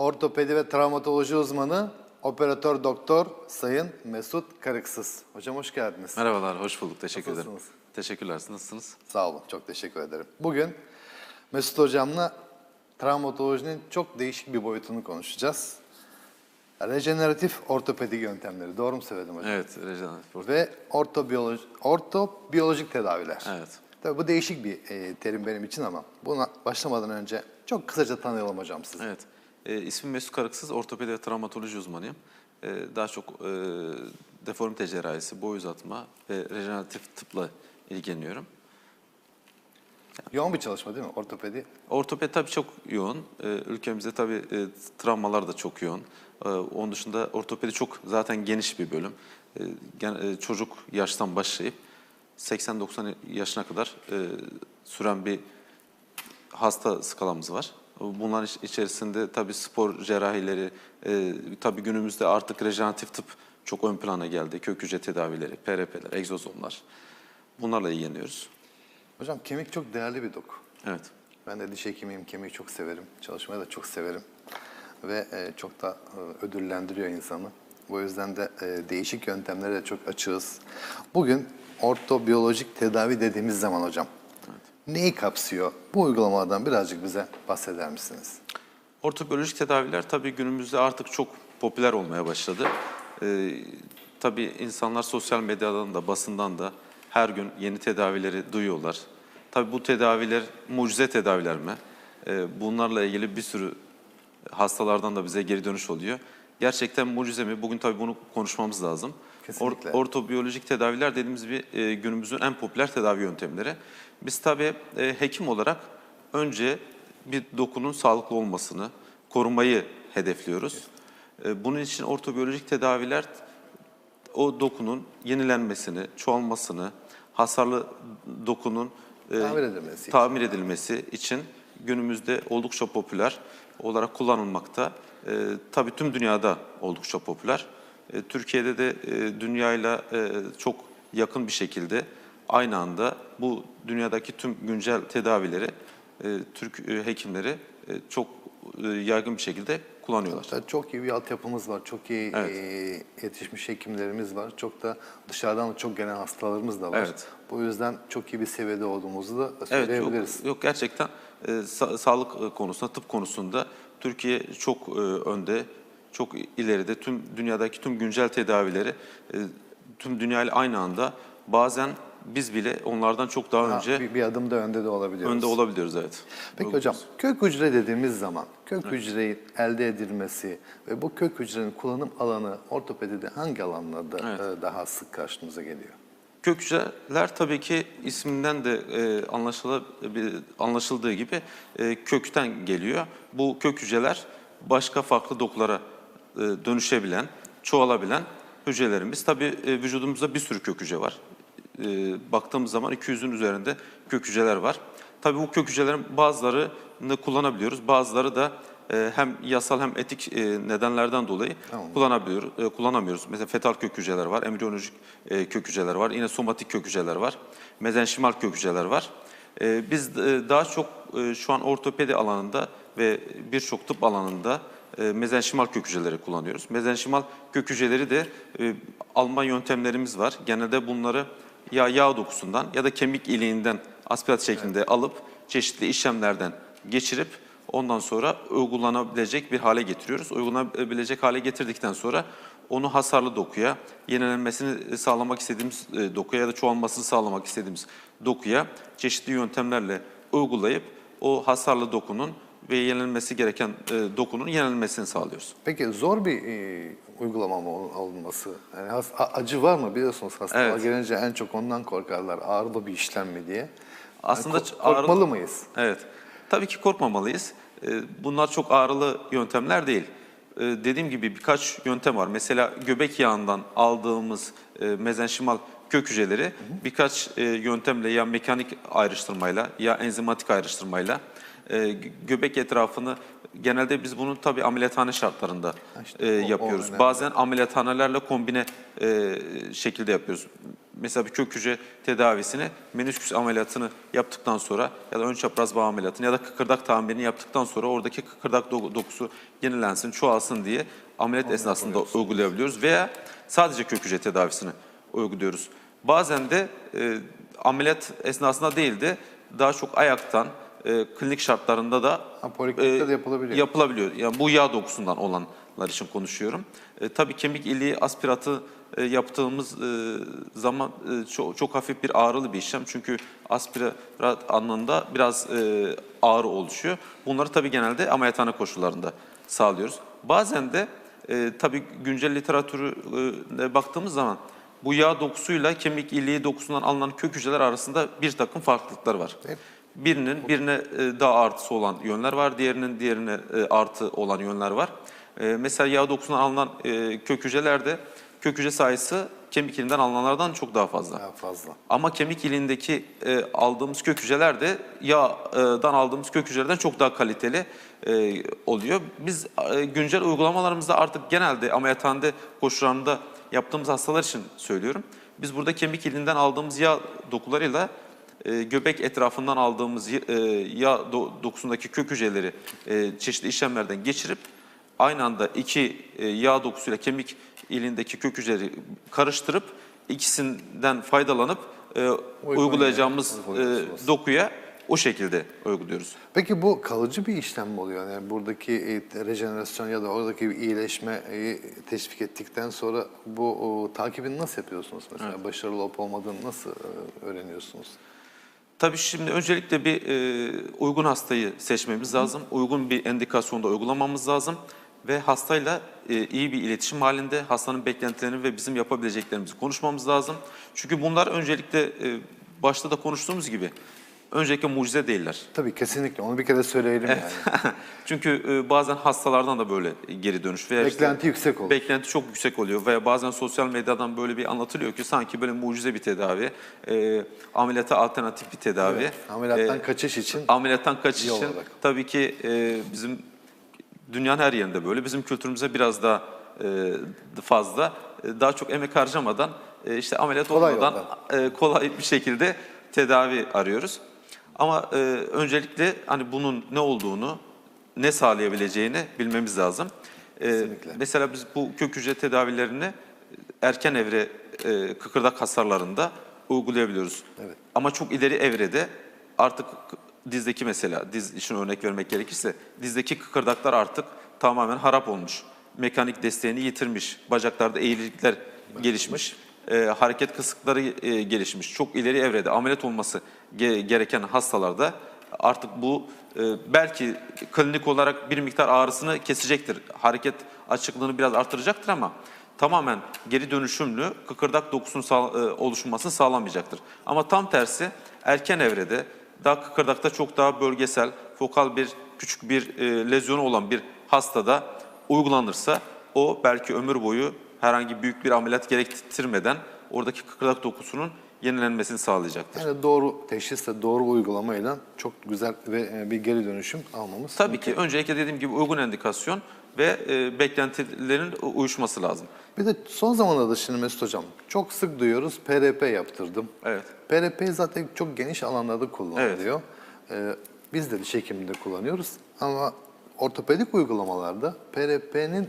Ortopedi ve travmatoloji uzmanı, operatör doktor Sayın Mesut Karıksız. Hocam hoş geldiniz. Merhabalar, hoş bulduk. Teşekkür ederim. Nasılsınız? Teşekkürler. Siz nasılsınız? Sağ olun, çok teşekkür ederim. Bugün Mesut hocamla travmatolojinin çok değişik bir boyutunu konuşacağız. Rejeneratif ortopedi yöntemleri. Doğru mu söyledim hocam? Evet, rejeneratif. Ve ortobiyolojik tedaviler. Evet. Tabii bu değişik bir terim benim için ama buna başlamadan önce çok kısaca tanıyalım hocam sizi. Evet. İsmim Mesut Karıksız, ortopedi ve travmatoloji uzmanıyım. Daha çok deformite cerrahisi, boy uzatma ve rejeneratif tıpla ilgileniyorum. Yoğun bir çalışma değil mi ortopedi? Ortopedi tabii çok yoğun. Ülkemizde tabii travmalar da çok yoğun. Onun dışında ortopedi çok zaten geniş bir bölüm. Çocuk yaştan başlayıp 80-90 yaşına kadar süren bir hasta skalamız var. Bunların içerisinde tabii spor cerrahileri, tabii günümüzde artık rejeneratif tıp çok ön plana geldi. Kök hücre tedavileri, PRP'ler, egzozomlar. Bunlarla ilgileniyoruz. Hocam kemik çok değerli bir doku. Evet. Ben de diş hekimiyim, kemiği çok severim. Çalışmayı da çok severim. Ve çok da ödüllendiriyor insanı. Bu yüzden de değişik yöntemlere de çok açığız. Bugün ortobiyolojik tedavi dediğimiz zaman hocam, neyi kapsıyor? Bu uygulamadan birazcık bize bahseder misiniz? Ortobiyolojik tedaviler tabii günümüzde artık çok popüler olmaya başladı. Tabii insanlar sosyal medyadan da, basından da her gün yeni tedavileri duyuyorlar. Tabii bu tedaviler mucize tedaviler mi? Bunlarla ilgili bir sürü hastalardan da bize geri dönüş oluyor. Gerçekten mucize mi? Bugün tabii bunu konuşmamız lazım. Kesinlikle. Ortobiyolojik tedaviler dediğimiz günümüzün en popüler tedavi yöntemleri. Biz tabii hekim olarak önce bir dokunun sağlıklı olmasını, korumayı hedefliyoruz. Bunun için ortobiyolojik tedaviler o dokunun yenilenmesini, çoğalmasını, hasarlı dokunun tamir edilmesi için günümüzde oldukça popüler olarak kullanılmakta. Tabii tüm dünyada oldukça popüler. Türkiye'de de dünyayla çok yakın bir şekilde aynı anda bu dünyadaki tüm güncel tedavileri Türk hekimleri çok yaygın bir şekilde kullanıyorlar. Çok iyi bir altyapımız var, çok iyi Evet. yetişmiş hekimlerimiz var. Çok da dışarıdan çok gelen hastalarımız da var. Evet. Bu yüzden çok iyi bir seviyede olduğumuzu da Evet, söyleyebiliriz. yok gerçekten sağlık konusunda, tıp konusunda Türkiye çok önde, çok ileride. Tüm dünyadaki tüm güncel tedavileri tüm dünyayla aynı anda bazen biz bile onlardan çok daha önce Bir adım da önde de olabiliyoruz. önde olabiliyoruz, evet. Peki hocam, kök hücre dediğimiz zaman kök hücreyi elde edilmesi ve bu kök hücrenin kullanım alanı ortopedide hangi alanlarda daha sık karşımıza geliyor? Kök hücreler tabii ki isminden de anlaşıldığı gibi kökten geliyor. Bu kök hücreler başka farklı dokulara dönüşebilen, çoğalabilen hücrelerimiz. Tabii vücudumuzda bir sürü kök hücre var. Baktığımız zaman 200'ün üzerinde kök hücreler var. Tabii bu kök hücrelerin bazılarını kullanabiliyoruz, bazıları da hem yasal hem etik nedenlerden dolayı kullanamıyoruz. Mesela fetal kök hücreler var, embriyolojik kök hücreler var, yine somatik kök hücreler var, mezenşimal kök hücreler var. Biz daha çok şu an ortopedi alanında ve birçok tıp alanında mezenşimal kök hücreleri kullanıyoruz. Mezenşimal kök hücreleri de alma yöntemlerimiz var. Genelde bunları ya yağ dokusundan ya da kemik iliğinden aspirat şeklinde alıp çeşitli işlemlerden geçirip ondan sonra uygulanabilecek bir hale getiriyoruz. Uygulanabilecek hale getirdikten sonra onu hasarlı dokuya, yenilenmesini sağlamak istediğimiz dokuya ya da çoğalmasını sağlamak istediğimiz dokuya çeşitli yöntemlerle uygulayıp o hasarlı dokunun ve yenilenmesi gereken dokunun yenilmesini sağlıyoruz. Peki zor bir uygulama mı olması? Yani acı var mı? Biliyorsunuz hastalar gelince en çok ondan korkarlar. Ağırlı bir işlem mi diye. Aslında Yani korkmalı mıyız? Evet. Tabii ki korkmamalıyız. Bunlar çok ağrılı yöntemler değil. Dediğim gibi birkaç yöntem var. Mesela göbek yağından aldığımız mezenşimal kök hücreleri birkaç yöntemle ya mekanik ayrıştırmayla ya enzimatik ayrıştırmayla göbek etrafını genelde biz bunu tabii ameliyathane şartlarında yapıyoruz. Bazen ameliyathanelerle kombine şekilde yapıyoruz. mesela bir kök hücre tedavisini, menisküs ameliyatını yaptıktan sonra ya da ön çapraz bağ ameliyatını ya da kıkırdak tamirini yaptıktan sonra oradaki kıkırdak dokusu yenilensin, çoğalsın diye ameliyat esnasında uygulayabiliyoruz veya sadece kök hücre tedavisini uyguluyoruz. Bazen de ameliyat esnasında değil de daha çok ayaktan, klinik şartlarında da Poliklinikte de yapılabiliyor. yapılabiliyor. Yani bu yağ dokusundan olanlar için konuşuyorum. Tabii kemik iliği aspiratı yaptığımız zaman çok hafif bir ağrılı bir işlem. Çünkü aspirat anında biraz ağrı oluşuyor. Bunları tabii genelde ameliyathane koşullarında sağlıyoruz. Bazen de tabii güncel literatüre baktığımız zaman bu yağ dokusuyla kemik iliği dokusundan alınan kök hücreler arasında bir takım farklılıklar var. Evet. Birine daha artısı olan yönler var, diğerine artı olan yönler var. Mesela yağ dokusundan alınan kök hücrelerde kök hücre sayısı kemik iliğinden alınanlardan çok daha fazla. Daha fazla. Ama kemik iliğindeki aldığımız kök hücreler de yağdan aldığımız kök hücrelerden çok daha kaliteli oluyor. Biz güncel uygulamalarımızda artık genelde ameliyathanede koşullarında yaptığımız hastalar için söylüyorum. Biz burada kemik iliğinden aldığımız yağ dokularıyla göbek etrafından aldığımız yağ dokusundaki kök hücreleri çeşitli işlemlerden geçirip aynı anda iki yağ dokusuyla kemik iliğindeki kök hücreleri karıştırıp ikisinden faydalanıp uygulayacağımız dokuya o şekilde uyguluyoruz. Peki bu kalıcı bir işlem mi oluyor? Yani buradaki rejenerasyon ya da oradaki bir iyileşmeyi teşvik ettikten sonra bu takibini nasıl yapıyorsunuz mesela? Evet. Başarılı olup olmadığını nasıl öğreniyorsunuz? Tabii şimdi öncelikle bir uygun hastayı seçmemiz lazım. Uygun bir endikasyonda uygulamamız lazım. Ve hastayla iyi bir iletişim halinde hastanın beklentilerini ve bizim yapabileceklerimizi konuşmamız lazım. Çünkü bunlar öncelikle başta da konuştuğumuz gibi öncelikle mucize değiller. Tabii kesinlikle onu bir kere söyleyelim yani. Çünkü bazen hastalardan da böyle geri dönüş veya beklenti yüksek oluyor. Beklenti çok yüksek oluyor veya bazen sosyal medyadan böyle bir anlatılıyor ki sanki böyle mucize bir tedavi, ameliyata alternatif bir tedavi. Evet, ameliyattan kaçış için. Ameliyattan kaçış için olarak. tabii ki bizim dünyanın her yerinde böyle. Bizim kültürümüze biraz daha fazla, daha çok emek harcamadan, işte ameliyat Kolay olmadan kolay bir şekilde tedavi arıyoruz. Ama öncelikle hani bunun ne olduğunu, ne sağlayabileceğini bilmemiz lazım. Mesela biz bu kök hücre tedavilerini erken evre kıkırdak hasarlarında uygulayabiliyoruz. Evet. Ama çok ileri evrede artık dizdeki mesela, diz için örnek vermek gerekirse, dizdeki kıkırdaklar artık tamamen harap olmuş. Mekanik desteğini yitirmiş, bacaklarda eğrilikler gelişmiş, hareket kısıkları gelişmiş. Çok ileri evrede ameliyat olması gereken hastalarda artık bu belki klinik olarak bir miktar ağrısını kesecektir. Hareket açıklığını biraz artıracaktır ama tamamen geri dönüşümlü kıkırdak dokusunun oluşmasını sağlamayacaktır. Ama tam tersi erken evrede daha kıkırdakta çok daha bölgesel, fokal bir küçük bir lezyonu olan bir hastada uygulanırsa o belki ömür boyu herhangi büyük bir ameliyat gerektirmeden oradaki kıkırdak dokusunun yenilenmesini sağlayacaktır. Yani doğru teşhisle, doğru uygulamayla çok güzel ve bir geri dönüşüm almamız. Tabii ki öncelikle dediğim gibi uygun endikasyon ve beklentilerin uyuşması lazım. Bir de son zamanlarda şimdi Mesut Hocam çok sık duyuyoruz PRP yaptırdım. Evet. PRP zaten çok geniş alanlarda kullanılıyor. Biz de diş hekimliğinde kullanıyoruz ama ortopedik uygulamalarda PRP'nin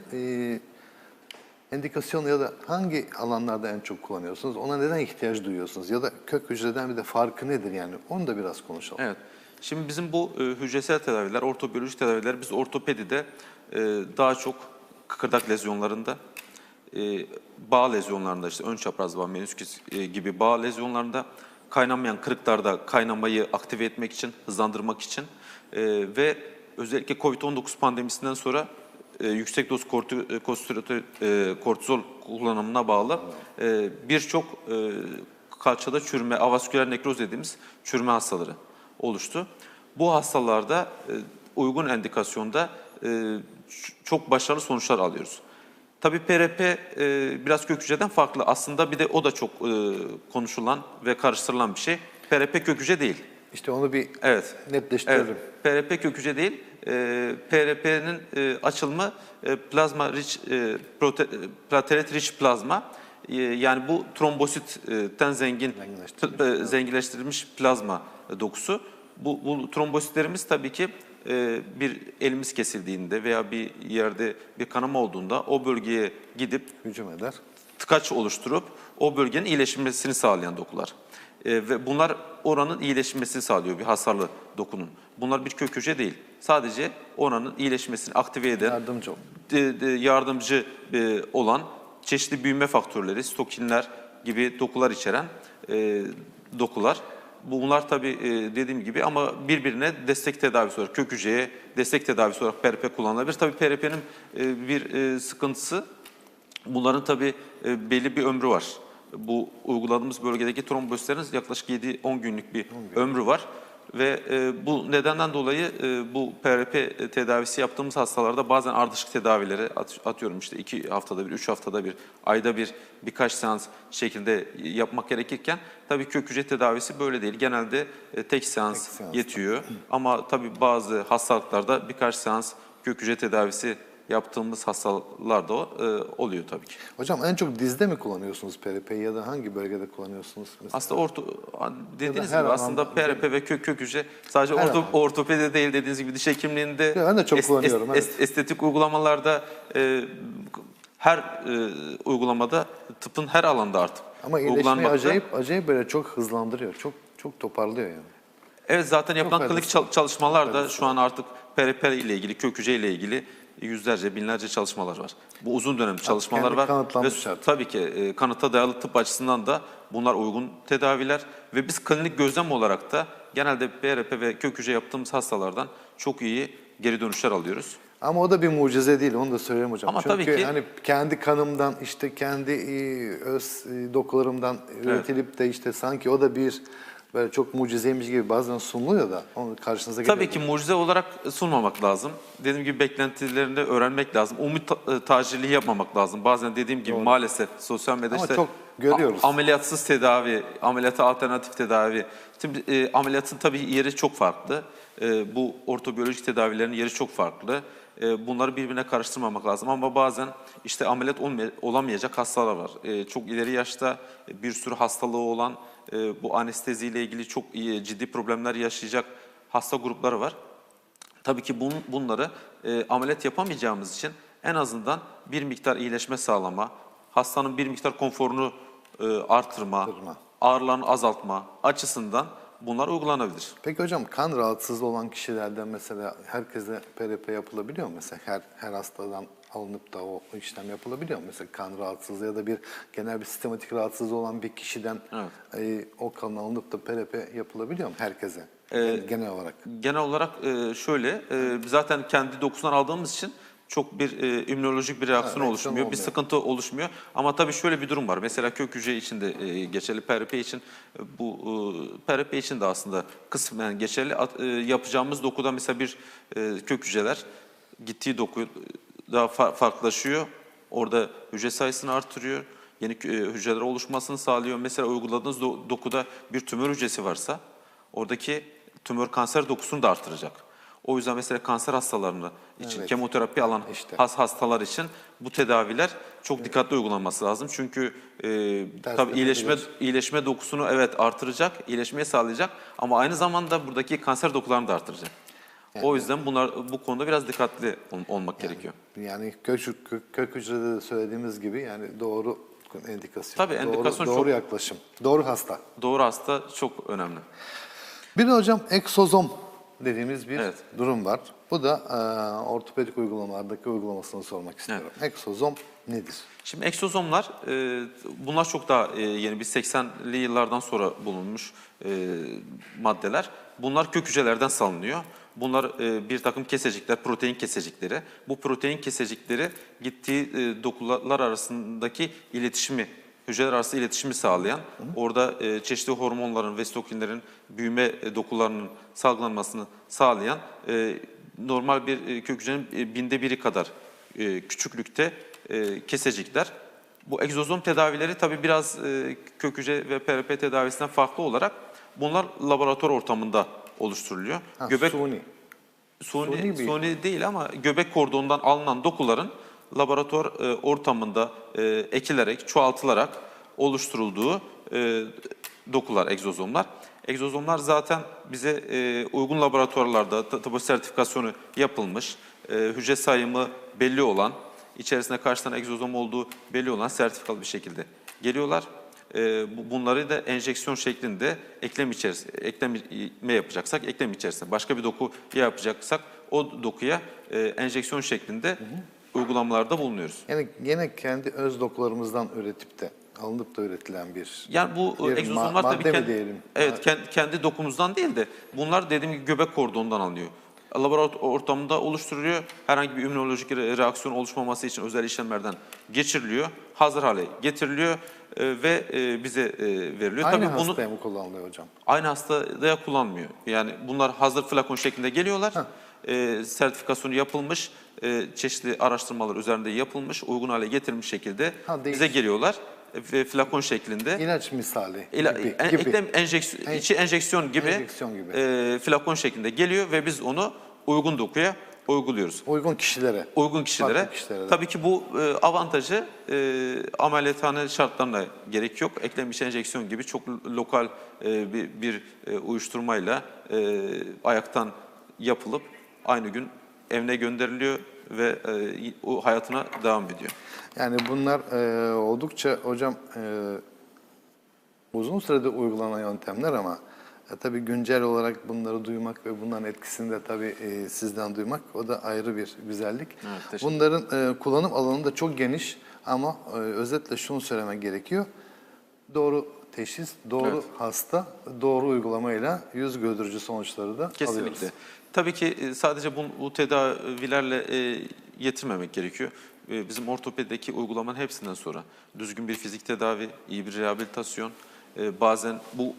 endikasyonu ya da hangi alanlarda en çok kullanıyorsunuz? Ona neden ihtiyaç duyuyorsunuz? Ya da kök hücreden bir de farkı nedir yani? Onu da biraz konuşalım. Evet. Şimdi bizim bu hücresel tedaviler, ortobiyolojik tedaviler biz ortopedide daha çok kıkırdak lezyonlarında, bağ lezyonlarında işte ön çapraz bağ, menisküs gibi bağ lezyonlarında, kaynamayan kırıklarda kaynamayı aktive etmek için, hızlandırmak için ve özellikle COVID-19 pandemisinden sonra yüksek doz kortizol kullanımına bağlı birçok kalçada çürüme, avasküler nekroz dediğimiz çürüme hastaları oluştu. Bu hastalarda uygun endikasyonda çok başarılı sonuçlar alıyoruz. Tabii PRP biraz kök hücreden farklı. Aslında bir de o da çok konuşulan ve karıştırılan bir şey. PRP kök hücre değil. İşte onu bir netleştirelim. Evet. PRP kök hücre değil. PRP'nin açılımı platelet rich plazma. yani bu trombositten zenginleştirilmiş plazma dokusu. Bu trombositlerimiz tabii ki bir elimiz kesildiğinde veya bir yerde bir kanama olduğunda o bölgeye gidip Hücum eder. tıkaç oluşturup o bölgenin iyileşmesini sağlayan dokular. Ve bunlar oranın iyileşmesini sağlıyor bir hasarlı dokunun. Bunlar bir kök hücre değil. Sadece oranın iyileşmesini aktive eden, Yardımcı ol. yardımcı olan çeşitli büyüme faktörleri, stokinler gibi dokular içeren dokular. Bunlar tabii dediğim gibi ama birbirine destek tedavisi olarak, kök hücreye destek tedavisi olarak PRP kullanılabilir. Tabii PRP'nin bir sıkıntısı, bunların tabii belli bir ömrü var. Bu uyguladığımız bölgedeki trombositlerin yaklaşık 7-10 günlük bir ömrü var. Ve bu nedenden dolayı bu PRP tedavisi yaptığımız hastalarda bazen ardışık tedavileri atıyorum işte 2 haftada bir, 3 haftada bir, ayda bir birkaç seans şeklinde yapmak gerekirken tabii kök hücre tedavisi böyle değil. Genelde tek seans yetiyor. Ama tabii bazı hastalıklarda birkaç seans kök hücre tedavisi yaptığımız hastalar da oluyor tabii ki. Hocam en çok dizde mi kullanıyorsunuz PRP'yi ya da hangi bölgede kullanıyorsunuz? Mesela? Aslında dediğiniz her gibi aslında alanda- PRP ve kök hücre sadece Her alanda. ortopedi değil, dediğiniz gibi diş hekimliğinde, Ben de çok kullanıyorum, evet. estetik uygulamalarda, her uygulamada, tıpın her alanda artık Ama iyileşmeyi uygulanmakta. acayip böyle çok hızlandırıyor. Çok toparlıyor yani. Evet, zaten yapılan Çok klinik faydası çalışmalarda faydası şu an artık PRP ile ilgili, kök hücre ile ilgili yüzlerce, binlerce çalışmalar var. Bu uzun dönemli çalışmalar kendi var. Ve kanıtlanmış artık. tabii ki kanıta dayalı tıp açısından da bunlar uygun tedaviler. Ve biz klinik gözlem olarak da genelde PRP ve kök hücre yaptığımız hastalardan çok iyi geri dönüşler alıyoruz. Ama o da bir mucize değil, onu da söyleyeyim hocam. Ama Çünkü tabii ki- hani kendi kanımdan, işte kendi öz dokularımdan üretilip de işte sanki o da bir böyle çok mucizeymiş gibi bazen sunuluyor da onun karşınıza geliyor. Tabii ki mucize olarak sunmamak lazım. Dediğim gibi beklentilerini de öğrenmek lazım. Umut tacirliği yapmamak lazım. Bazen dediğim gibi maalesef sosyal medyada Ama işte çok görüyoruz. Ameliyatsız tedavi, ameliyata alternatif tedavi. Şimdi ameliyatın tabii yeri çok farklı. Bu ortobiyolojik tedavilerin yeri çok farklı. Bunları birbirine karıştırmamak lazım ama bazen işte ameliyat olamayacak hastalar var. Çok ileri yaşta bir sürü hastalığı olan, bu anesteziyle ilgili çok ciddi problemler yaşayacak hasta grupları var. Tabii ki bunları ameliyat yapamayacağımız için en azından bir miktar iyileşme sağlama, hastanın bir miktar konforunu artırma, ağrılarını azaltma açısından bunlar uygulanabilir. Peki hocam kan rahatsızlığı olan kişilerden mesela herkese PRP yapılabiliyor mu? Mesela her hastadan alınıp da o işlem yapılabiliyor mu? Mesela kan rahatsızlığı ya da bir genel bir sistematik rahatsızlığı olan bir kişiden o kan alınıp da PRP yapılabiliyor mu herkese? Genel olarak. Genel olarak şöyle, zaten kendi dokusundan aldığımız için çok bir immünolojik bir reaksiyon oluşmuyor, bir olmuyor. sıkıntı oluşmuyor. Ama tabii şöyle bir durum var. Mesela kök hücre için de geçerli, PRP için bu PRP için de aslında kısmen geçerli. Yapacağımız dokuda mesela bir kök hücreler gittiği doku daha farklılaşıyor. Orada hücre sayısını artırıyor. Yeni hücreler oluşmasını sağlıyor. Mesela uyguladığınız dokuda bir tümör hücresi varsa oradaki tümör kanser dokusunu da artıracak. O yüzden mesela kanser hastalarında için, kemoterapi alan hastalar için bu tedaviler çok dikkatli uygulanması lazım. Çünkü tabii iyileşme dokusunu artıracak, iyileşmeyi sağlayacak ama aynı zamanda buradaki kanser dokularını da artıracak. O yüzden bu konuda biraz dikkatli olmak gerekiyor. Yani kök hücrede de söylediğimiz gibi yani doğru endikasyon. Tabii endikasyon doğru çok yaklaşım. Doğru hasta. Doğru hasta çok önemli. Bir de hocam eksozom dediğimiz bir Evet. durum var. Bu da ortopedik uygulamalardaki uygulamasını sormak istiyorum. Eksozom nedir? Şimdi egzozomlar, bunlar çok daha yeni, biz 80'li yıllardan sonra bulunmuş maddeler. Bunlar kök hücrelerden salınıyor. Bunlar bir takım kesecikler, protein kesecikleri. Bu protein kesecikleri gittiği dokular arasındaki iletişimi, hücreler arası iletişimi sağlayan, orada çeşitli hormonların ve stokinlerin büyüme dokularının salgılanmasını sağlayan normal bir kök hücrenin 1/1000'i kadar küçüklükte kesecikler. Bu egzozom tedavileri tabii biraz kök hücre ve PRP tedavisinden farklı olarak bunlar laboratuvar ortamında oluşturuluyor. Suni. Suni değil ama göbek kordonundan alınan dokuların laboratuvar ortamında ekilerek, çoğaltılarak oluşturulduğu dokular, egzozomlar. Egzozomlar zaten bize uygun laboratuvarlarda tıbbi sertifikasyonu yapılmış, hücre sayımı belli olan, içerisinde kaç tane egzozom olduğu belli olan sertifikalı bir şekilde geliyorlar. Bunları da enjeksiyon şeklinde ekleme yapacaksak eklem içerisinde, başka bir doku yapacaksak o dokuya enjeksiyon şeklinde uygulamalarda bulunuyoruz. Yani gene kendi öz dokularımızdan üretip de alınıp da üretilen bir Yani bu bir egzozomlar tabii madde mi diyelim? evet, kendi dokumuzdan değil de bunlar dediğim gibi göbek kordonundan alınıyor. Laboratuvar ortamında oluşturuluyor. Herhangi bir immünolojik reaksiyon oluşmaması için özel işlemlerden geçiriliyor. Hazır hale getiriliyor ve bize veriliyor. Aynı Tabii bunu hastaya mı kullanılıyor hocam? aynı hastada kullanmıyor. Yani bunlar hazır flakon şeklinde geliyorlar. Sertifikasyonu yapılmış, çeşitli araştırmalar üzerinde yapılmış, uygun hale getirilmiş şekilde bize geliyorlar. Ve flakon şeklinde. İlaç misali gibi. Eklem içi enjeksiyon gibi, flakon şeklinde geliyor ve biz onu uygun dokuya uyguluyoruz. Uygun kişilere. Uygun kişilere. Farklı kişilere de. Tabii ki bu avantajı ameliyathane şartlarına gerek yok. Eklem içi enjeksiyon gibi çok lokal bir uyuşturmayla ayaktan yapılıp aynı gün evine gönderiliyor ve o hayatına devam ediyor. Yani bunlar oldukça hocam uzun süredir uygulanan yöntemler ama tabii güncel olarak bunları duymak ve bunların etkisini de tabii sizden duymak o da ayrı bir güzellik. Evet, bunların kullanım alanı da çok geniş ama özetle şunu söylemek gerekiyor. Doğru teşhis, doğru hasta, doğru uygulamayla yüz güldürücü sonuçları da Kesinlikle. alıyoruz. Tabii ki sadece bu tedavilerle yetinmemek gerekiyor. Bizim ortopedideki uygulamanın hepsinden sonra düzgün bir fizik tedavi, iyi bir rehabilitasyon, bazen bu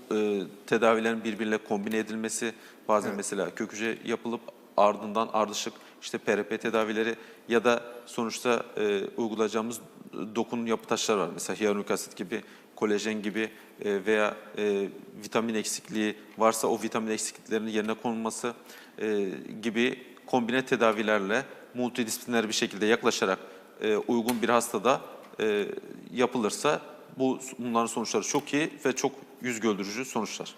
tedavilerin birbiriyle kombine edilmesi, bazen mesela kök hücre yapılıp ardından ardışık işte PRP tedavileri ya da sonuçta uygulayacağımız dokunun yapı taşları var. Mesela hyaluronik asit gibi, kolajen gibi veya vitamin eksikliği varsa o vitamin eksikliklerinin yerine konulması gibi kombine tedavilerle multidisipliner bir şekilde yaklaşarak uygun bir hastada yapılırsa bunların sonuçları çok iyi ve çok yüz güldürücü sonuçlar.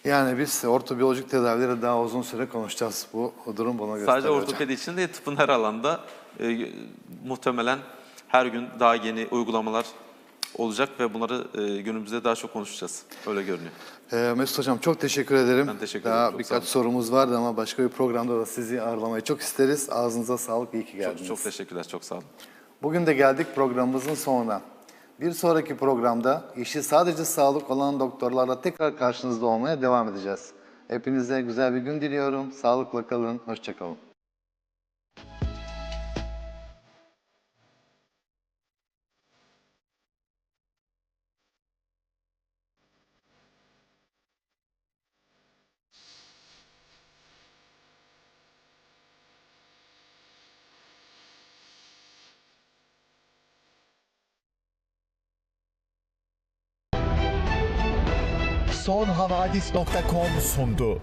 Yani biz ortobiyolojik tedavileri daha uzun süre konuşacağız. Bu durum buna gösteriyor. Sadece ortopedi için değil, tıbbın her alanda muhtemelen her gün daha yeni uygulamalar olacak ve bunları günümüzde daha çok konuşacağız. Öyle görünüyor. Mesut Hocam çok teşekkür ederim. Ben teşekkür ederim. Daha Çok birkaç sorumuz vardı ama başka bir programda da sizi ağırlamayı çok isteriz. Ağzınıza sağlık, iyi ki geldiniz. Çok teşekkürler, çok sağ olun. Bugün de geldik programımızın sonuna. Bir sonraki programda işi sadece sağlık olan doktorlarla tekrar karşınızda olmaya devam edeceğiz. Hepinize güzel bir gün diliyorum. Sağlıkla kalın, hoşça kalın. sonhavadis.com sundu.